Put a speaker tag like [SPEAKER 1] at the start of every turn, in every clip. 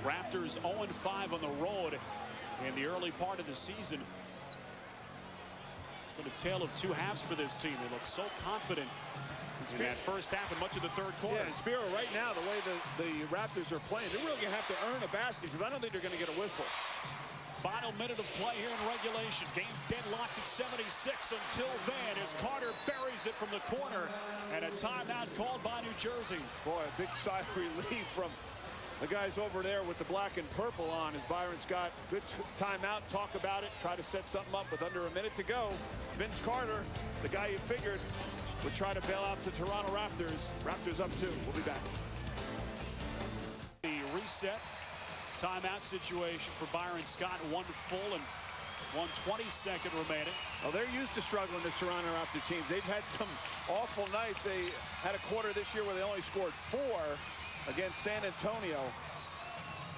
[SPEAKER 1] Raptors 0-5 on the road in the early part of the season. It's been a tale of two halves for this team. They look so confident in that first half and much of the third quarter.
[SPEAKER 2] Yeah, and Spiro, right now, the way the Raptors are playing, they're really going to have to earn a basket because I don't think they're going to get a whistle.
[SPEAKER 1] Final minute of play here in regulation. Game deadlocked at 76 until then as Carter buries it from the corner. And a timeout called by New Jersey.
[SPEAKER 2] Boy, a big sigh of relief from the guys over there with the black and purple on as Byron Scott. Good timeout, talk about it, try to set something up with under a minute to go. Vince Carter, the guy you figured would try to bail out the Toronto Raptors. Raptors up 2. We'll be back.
[SPEAKER 1] The reset. Timeout situation for Byron Scott. 1 full and 1:22 remaining.
[SPEAKER 2] Well, they're used to struggling, this Toronto Raptor teams. They've had some awful nights. They had a quarter this year where they only scored 4 against San Antonio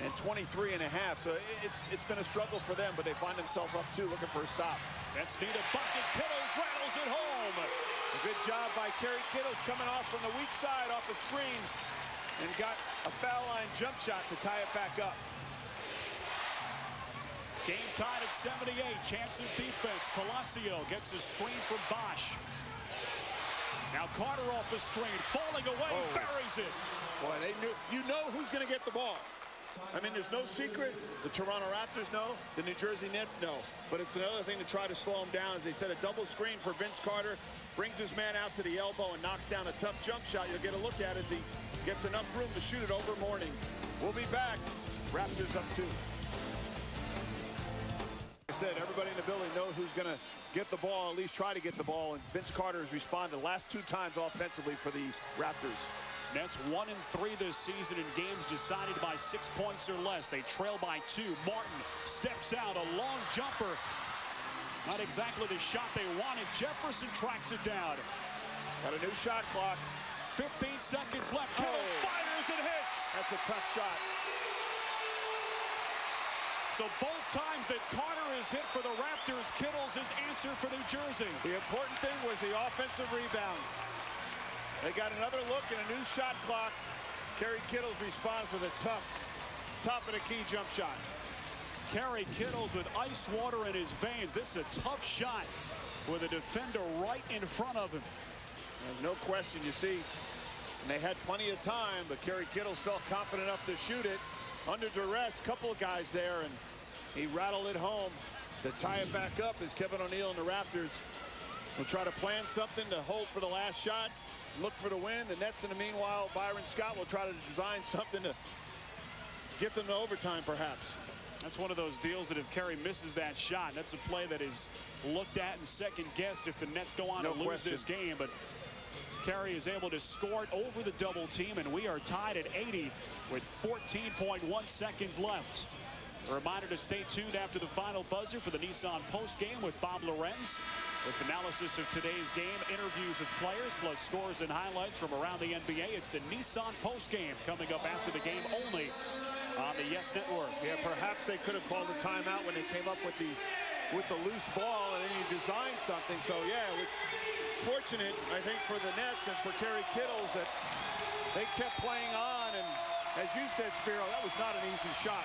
[SPEAKER 2] and 23.5. So it's been a struggle for them, but they find themselves up 2 looking for a stop.
[SPEAKER 1] That's need a bucket. Kittles rattles it home.
[SPEAKER 2] A good job by Kerry Kittles coming off from the weak side off the screen and got a foul line jump shot to tie it back up.
[SPEAKER 1] Game tied at 78. Chance of defense. Palacio gets a screen from Bosch. Now Carter off the screen, falling away, buries it.
[SPEAKER 2] Boy, they knew. You know who's going to get the ball. I mean, there's no secret. The Toronto Raptors know. The New Jersey Nets know. But it's another thing to try to slow them down. As they said, a double screen for Vince Carter. Brings his man out to the elbow and knocks down a tough jump shot. You'll get a look at as he gets enough room to shoot it over Mourning. We'll be back. Raptors up 2. Like I said, everybody in the building knows who's going to get the ball, at least try to get the ball. And Vince Carter has responded the last 2 times offensively for the Raptors.
[SPEAKER 1] Nets 1-3 this season in games decided by 6 points or less. They trail by 2. Martin steps out, a long jumper. Not exactly the shot they wanted. Jefferson tracks it down.
[SPEAKER 2] Got a new shot clock.
[SPEAKER 1] 15 seconds left. Kittles fires and hits.
[SPEAKER 2] That's a tough shot.
[SPEAKER 1] So both times that Carter is hit for the Raptors, Kittles is answered for New Jersey.
[SPEAKER 2] The important thing was the offensive rebound. They got another look and a new shot clock. Kerry Kittles responds with a tough, top-of-the-key jump shot.
[SPEAKER 1] Kerry Kittles with ice water in his veins. This is a tough shot with a defender right in front of him.
[SPEAKER 2] There's no question, you see. And they had plenty of time, but Kerry Kittles felt confident enough to shoot it. Under duress, couple of guys there, and he rattled it home to tie it back up as Kevin O'Neal and the Raptors will try to plan something to hold for the last shot, look for the win. The Nets, in the meanwhile, Byron Scott will try to design something to get them to overtime, perhaps.
[SPEAKER 1] That's one of those deals that if Kerry misses that shot, that's a play that is looked at and second-guessed if the Nets go on to lose this game. But Kerry is able to score it over the double team, and we are tied at 80 with 14.1 seconds left. A reminder to stay tuned after the final buzzer for the Nissan postgame with Bob Lorenz. With analysis of today's game, interviews with players, plus scores and highlights from around the NBA. It's the Nissan postgame coming up after the game only on the Yes Network.
[SPEAKER 2] Yeah, perhaps they could have called a timeout when they came up with the loose ball and then you designed something. So yeah, it was fortunate, I think, for the Nets and for Kerry Kittles that they kept playing on. And as you said, Spiro, that was not an easy shot.